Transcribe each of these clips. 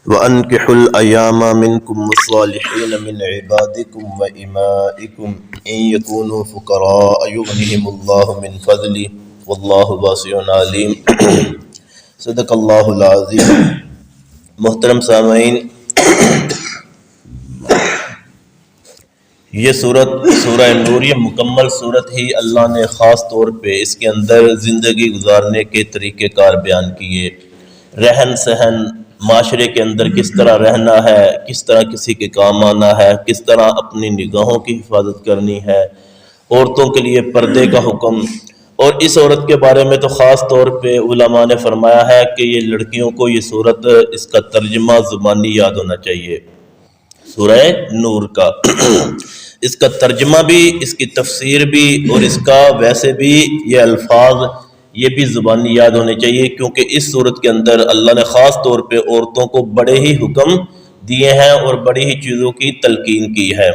وَأَنكِحُوا الْأَيَامَ مِنكُمْ وَالصَّالِحِينَ مِنْ عِبَادِكُمْ وَإِمَائِكُمْ إِنْ يَكُونُوا فُقَرَاءَ يُغْنِهِمُ اللَّهُ مِنْ فَضْلِهِ وَاللَّهُ وَاسِعٌ عَلِيمٌ۔ صدق اللہ العظیم۔ محترم سامعین، یہ سورہ نور، یہ مکمل صورت ہی اللہ نے خاص طور پہ اس کے اندر زندگی گزارنے کے طریقہ کار بیان کیے، رہن سہن، معاشرے کے اندر کس طرح رہنا ہے، کس طرح کسی کے کام آنا ہے، کس طرح اپنی نگاہوں کی حفاظت کرنی ہے، عورتوں کے لیے پردے کا حکم۔ اور اس عورت کے بارے میں تو خاص طور پہ علماء نے فرمایا ہے کہ یہ لڑکیوں کو یہ صورت، اس کا ترجمہ زبانی یاد ہونا چاہیے، سورہ نور کا اس کا ترجمہ بھی، اس کی تفسیر بھی، اور اس کا ویسے بھی یہ الفاظ یہ بھی زبانی یاد ہونے چاہیے، کیونکہ اس صورت کے اندر اللہ نے خاص طور پہ عورتوں کو بڑے ہی حکم دیے ہیں اور بڑی ہی چیزوں کی تلقین کی ہے۔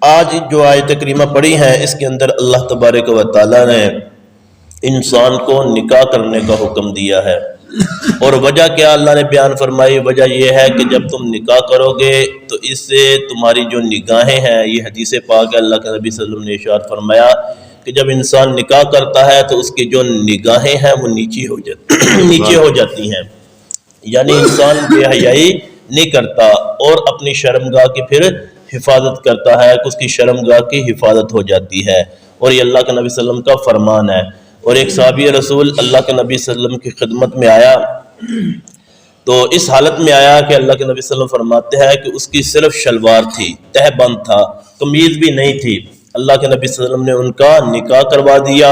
آج جو آیت کریمہ پڑھی ہیں اس کے اندر اللہ تبارک و تعالیٰ نے انسان کو نکاح کرنے کا حکم دیا ہے، اور وجہ کیا اللہ نے بیان فرمائی؟ وجہ یہ ہے کہ جب تم نکاح کرو گے تو اس سے تمہاری جو نگاہیں ہیں، یہ حدیث پاک ہے، اللہ کے نبی صلی اللہ علیہ وسلم نے ارشاد فرمایا کہ جب انسان نکاح کرتا ہے تو اس کی جو نگاہیں ہیں وہ نیچے ہو جاتی ہیں، یعنی انسان بے حیائی نہیں کرتا اور اپنی شرمگاہ کی پھر حفاظت کرتا ہے کہ اس کی شرمگاہ کی حفاظت ہو جاتی ہے، اور یہ اللہ کے نبی صلی اللہ علیہ وسلم کا فرمان ہے۔ اور ایک صحابی رسول اللہ کے نبی صلی اللہ علیہ وسلم کی خدمت میں آیا تو اس حالت میں آیا کہ اللہ کے نبی صلی اللہ علیہ وسلم فرماتے ہیں کہ اس کی صرف شلوار تھی، تہ بند تھا، قمیض بھی نہیں تھی۔ اللہ کے نبی صلی اللہ علیہ وسلم نے ان کا نکاح کروا دیا،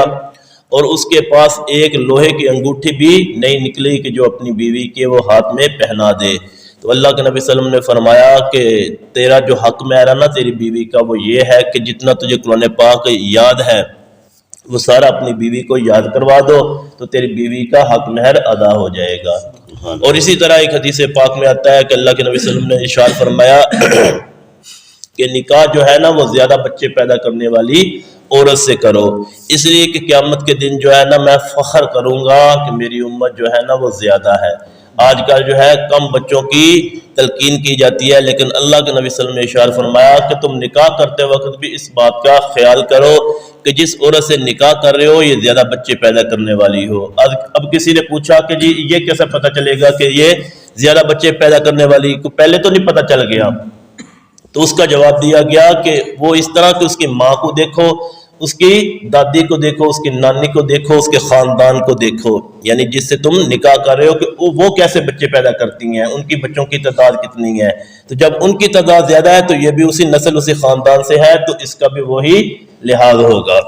اور اس کے پاس ایک لوہے کی انگوٹھی بھی نہیں نکلی کہ جو اپنی بیوی کے وہ ہاتھ میں پہنا دے۔ تو اللہ کے نبی صلی اللہ علیہ وسلم نے فرمایا کہ تیرا جو حق مہر نا تیری بیوی کا، وہ یہ ہے کہ جتنا تجھے قرآن پاک یاد ہے وہ سارا اپنی بیوی کو یاد کروا دو تو تیری بیوی کا حق مہر ادا ہو جائے گا۔ اور اسی طرح ایک حدیث پاک میں آتا ہے کہ اللہ کے نبی صلی اللہ علیہ وسلم نے ارشاد فرمایا کہ نکاح جو ہے نا وہ زیادہ بچے پیدا کرنے والی عورت سے کرو، اس لیے کہ قیامت کے دن جو ہے نا میں فخر کروں گا کہ میری امت جو ہے نا وہ زیادہ ہے۔ آج کل جو ہے کم بچوں کی تلقین کی جاتی ہے، لیکن اللہ کے نبی صلی اللہ علیہ وسلم نے ارشاد فرمایا کہ تم نکاح کرتے وقت بھی اس بات کا خیال کرو کہ جس عورت سے نکاح کر رہے ہو یہ زیادہ بچے پیدا کرنے والی ہو۔ اب کسی نے پوچھا کہ جی یہ کیسے پتہ چلے گا کہ یہ زیادہ بچے پیدا کرنے والی کو؟ پہلے تو نہیں پتہ چل گیا، تو اس کا جواب دیا گیا کہ وہ اس طرح کہ اس کی ماں کو دیکھو، اس کی دادی کو دیکھو، اس کی نانی کو دیکھو، اس کے خاندان کو دیکھو، یعنی جس سے تم نکاح کر رہے ہو کہ وہ کیسے بچے پیدا کرتی ہیں، ان کی بچوں کی تعداد کتنی ہے۔ تو جب ان کی تعداد زیادہ ہے تو یہ بھی اسی نسل اسی خاندان سے ہے، تو اس کا بھی وہی لحاظ ہوگا۔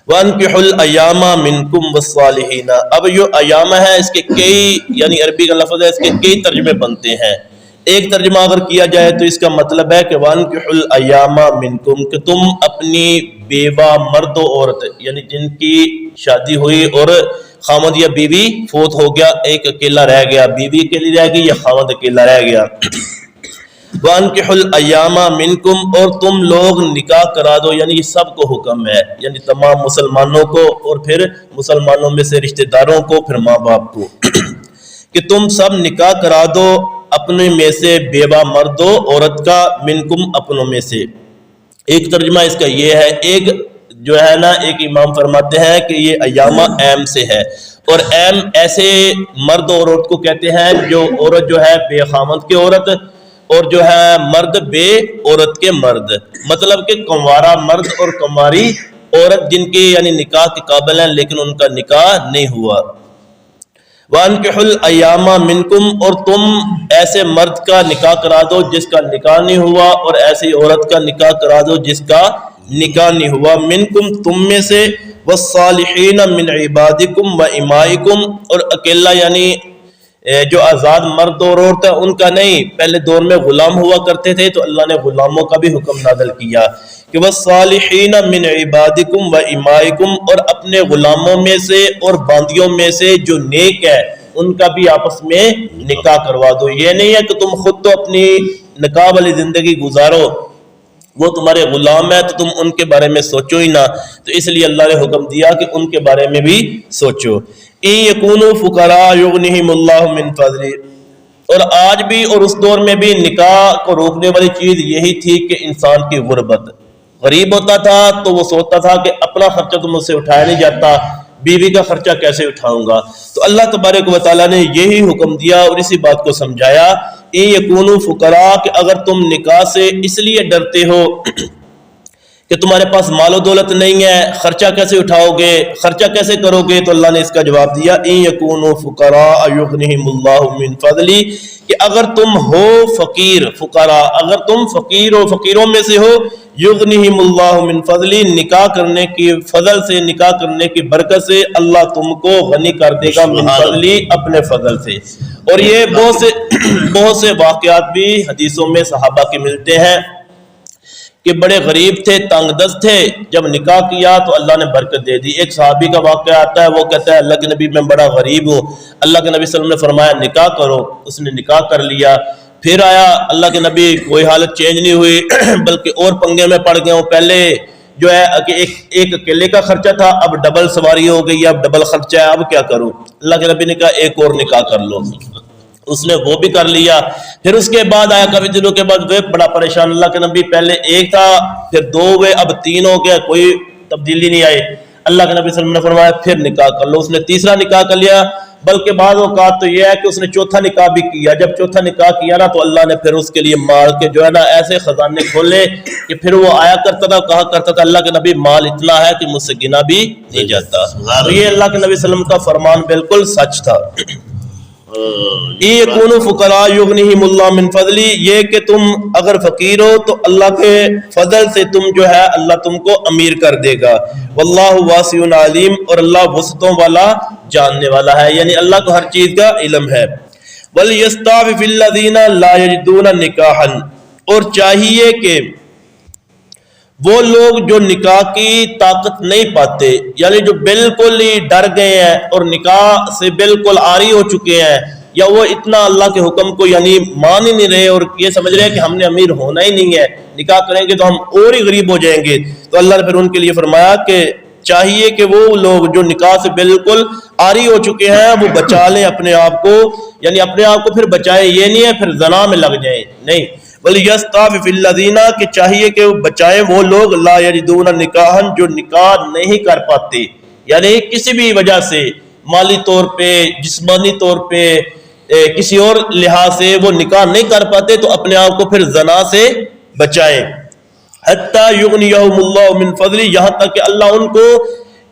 وَأَنكِحُوا الْأَيَامَ مِنْكُمْ وَالصَّالِحِينَ، اب یہ ایام ہے اس کے کئی، یعنی عربی کا لفظ ہے، اس کے کئی ترجمے بنتے ہیں۔ ایک ترجمہ اگر کیا جائے تو اس کا مطلب ہے کہ وَأَنكِحُوا الْأَيَامَ مِنْكُمْ، کہ تم اپنی بیوہ مرد و عورت، یعنی جن کی شادی ہوئی اور خامد یا بیوی فوت ہو گیا، ایک اکیلا رہ گیا، بیوی اکیلی رہ گئی یا خامد اکیلا رہ گیا، وَأَنكِحُوا الْأَيَامَ مِنْكُمْ، اور تم لوگ نکاح کرا دو، یعنی یہ سب کو حکم ہے، یعنی تمام مسلمانوں کو، اور پھر مسلمانوں میں سے رشتہ داروں کو، پھر ماں باپ کو، کہ تم سب نکاح کرا دو اپنے میں سے بیوہ مرد و عورت کا، منکم اپنوں میں سے۔ ایک ترجمہ اس کا یہ ہے، ایک جو ہے نا ایک امام فرماتے ہیں کہ یہ ایامہ ایم سے ہے، اور ایم ایسے مرد اور عورت کو کہتے ہیں جو عورت جو ہے بے خامد کے عورت، اور جو ہے مرد بے عورت کے مرد، مطلب کہ کنوارا مرد اور کنواری عورت جن کے یعنی نکاح کے قابل ہیں لیکن ان کا نکاح نہیں ہوا۔ وَأَنكِحُوا الْأَيَامَ مِنْكُمْ، اور تم ایسے مرد کا نکاح کرا دو جس کا نکاح نہیں ہوا، اور ایسی عورت کا نکاح کرا دو جس کا نکاح نہیں ہوا، منکم تم میں سے، وَالصَّالِحِينَ مِنْ عِبَادِكُمْ وَإِمَائِكُمْ، اور اکیلا یعنی جو آزاد مرد اور عورت ہے ان کا نہیں، پہلے دور میں غلام ہوا کرتے تھے تو اللہ نے غلاموں کا بھی حکم نازل کیا کہ وَالصَّالِحِينَ مِنْ عِبَادِكُمْ وَإِمَائِكُمْ، اور اپنے غلاموں میں سے اور باندیوں میں سے جو نیک ہے ان کا بھی آپس میں نکاح کروا دو۔ یہ نہیں ہے کہ تم خود تو اپنی نکاح والی زندگی گزارو وہ تمہارے غلام ہے تو تم ان کے بارے میں سوچو ہی نہ. تو اس لیے اللہ نے حکم دیا کہ ان کے بارے میں بھی سوچو. ان یکونوا فقراء یغنہم اللہ من فضلہ. اور آج بھی اور اس دور میں بھی نکاح کو روکنے والی چیز یہی تھی کہ انسان کی غربت. غریب ہوتا تھا تو وہ سوچتا تھا کہ اپنا خرچہ تو مجھ سے اٹھایا نہیں جاتا، بیوی کا خرچہ کیسے اٹھاؤں گا. تو اللہ تبارک و تعالیٰ نے یہی حکم دیا اور اسی بات کو سمجھایا. ان یکونوا فقراء کہ اگر تم نکاح سے اس لیے ڈرتے ہو کہ تمہارے پاس مال و دولت نہیں ہے، خرچہ کیسے اٹھاؤ گے، خرچہ کیسے کرو گے، تو اللہ نے اس کا جواب دیا ان یکونوا فقراء یغنہم اللہ من فضلہ کہ اگر تم ہو فقیر، فقراء اگر تم فقیر ہو، فقیروں میں سے ہو، یغنہم اللہ من فضلہ نکاح کرنے کی فضل سے، نکاح کرنے کی برکت سے اللہ تم کو غنی کر دے گا من فضلہ اپنے فضل سے. اور یہ بہت سے واقعات بھی حدیثوں میں صحابہ کے ملتے ہیں کہ بڑے غریب تھے، تنگ دست تھے، جب نکاح کیا تو اللہ نے برکت دے دی. ایک صحابی کا واقعہ آتا ہے، وہ کہتا ہے اللہ کے نبی میں بڑا غریب ہوں، اللہ کے نبی صلی اللہ علیہ وسلم نے فرمایا نکاح کرو. اس نے نکاح کر لیا. پھر آیا اللہ کے نبی، کوئی حالت چینج نہیں ہوئی بلکہ اور پنگے میں پڑ گئے ہوں. پہلے جو ہے کہ ایک اکیلے کا خرچہ تھا، اب ڈبل سواری ہو گئی، اب ڈبل خرچہ ہے، اب کیا کروں. اللہ کے نبی نے کہا ایک اور نکاح کر لو. اس نے وہ بھی کر لیا. پھر اس کے بعد آیا کافی دنوں کے بعد وہ بڑا پریشان. اللہ کے نبی پہلے ایک تھا، پھر دو ہوئے، اب تین ہو گیا، کوئی تبدیلی نہیں آئی. اللہ کے نبی صلی اللہ علیہ وسلم نے فرمایا پھر نکاح کر لو. اس نے تیسرا نکاح کر لیا. بلکہ بعض اوقات تو یہ ہے کہ اس نے چوتھا نکاح بھی کیا. جب چوتھا نکاح کیا نا تو اللہ نے پھر اس کے لیے مال کے جو ہے نا ایسے خزانے کھولے کہ پھر وہ آیا کرتا تھا، کہا کرتا تھا اللہ کے نبی مال اتنا ہے کہ مجھ سے گنا بھی نہیں جاتا. تو یہ اللہ کے نبی صلی اللہ علیہ وسلم کا فرمان بالکل سچ تھا. یکونوا فقراء یغنہم اللہ من فضلہ، یہ کہ تم اگر فقیر ہو تو اللہ کے فضل سے تم جو ہے اللہ تم کو امیر کر دے گا. واللہ واسع علیم، اور اللہ وسعتوں والا جاننے والا ہے، یعنی اللہ کو ہر چیز کا علم ہے. وَلْيَسْتَعْفِفِ الَّذِينَ لَا يَجِدُونَ نِكَاحًا، اور چاہیے کہ وہ لوگ جو نکاح کی طاقت نہیں پاتے، یعنی جو بالکل ہی ڈر گئے ہیں اور نکاح سے بالکل عاری ہو چکے ہیں، یا وہ اتنا اللہ کے حکم کو یعنی مان ہی نہیں رہے اور یہ سمجھ رہے ہیں کہ ہم نے امیر ہونا ہی نہیں ہے، نکاح کریں گے تو ہم اور ہی غریب ہو جائیں گے. تو اللہ نے پھر ان کے لیے فرمایا کہ چاہیے کہ وہ لوگ جو نکاح سے بالکل عاری ہو چکے ہیں وہ بچا لیں اپنے آپ کو، یعنی اپنے آپ کو پھر بچائیں. یہ نہیں ہے پھر زنا میں لگ جائیں، نہیں. وَلْيَسْتَعْفِفِ الَّذِينَ کہ چاہیے کہ بچائیں وہ لوگ لَا يَجِدُونَ نِكَاحًا جو نکاح نہیں کر پاتے، یعنی کسی بھی وجہ سے، مالی طور پہ، جسمانی طور پہ، کسی اور لحاظ سے وہ نکاح نہیں کر پاتے تو اپنے آپ کو پھر زنا سے بچائیں. حَتَّى يُغْنِيَهُمُ اللَّهُ مِنْ فَضْلِهِ، یہاں تک کہ اللہ ان کو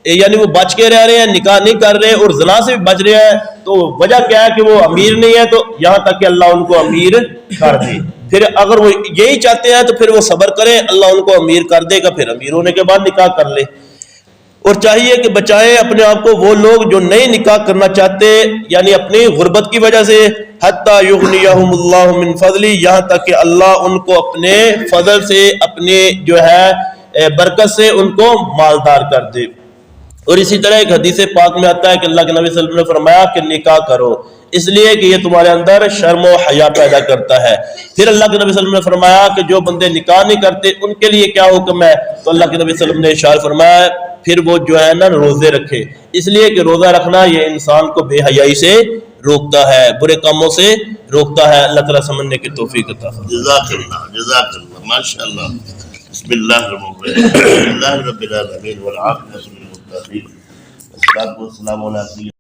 یعنی وہ بچ کے رہ رہے ہیں، نکاح نہیں کر رہے اور زنا سے بھی بچ رہے ہیں. تو وجہ کیا ہے کہ وہ امیر نہیں ہے، تو یہاں تک کہ اللہ ان کو امیر کر دے. پھر اگر وہ یہی چاہتے ہیں تو پھر وہ صبر کریں، اللہ ان کو امیر کر دے گا، پھر امیر ہونے کے بعد نکاح کر لے. اور چاہیے کہ بچائیں اپنے آپ کو وہ لوگ جو نئے نکاح کرنا چاہتے، یعنی اپنی غربت کی وجہ سے. حتی یغنیہم اللہ من فضلہ، یہاں تک کہ اللہ ان کو اپنے فضل سے، اپنے جو ہے برکت سے ان کو مالدار کر دے. اور اسی طرح ایک حدیث پاک میں آتا ہے کہ اللہ کے نبی صلی اللہ علیہ وسلم نے فرمایا کہ نکاح کرو، اس لیے کہ یہ تمہارے اندر شرم و حیا پیدا کرتا ہے. پھر اللہ کے نبی صلی اللہ علیہ وسلم نے فرمایا کہ جو بندے نکاح نہیں کرتے ان کے لیے کیا حکم ہے، تو اللہ کے نبی صلی اللہ علیہ وسلم نے ارشاد فرمایا پھر وہ جو ہے نا روزے رکھے، اس لیے کہ روزہ رکھنا یہ انسان کو بے حیائی سے روکتا ہے، برے کاموں سے روکتا ہے. اللہ تعالیٰ سمجھنے کی توفیق عطا فرمائے. جزاک اللہ ماشاء اللہ. بسم اللہ الرحمن الرحیم. الحمد للہ رب العالمین والعاقبۃ للمتقین والصلاۃ والسلام علی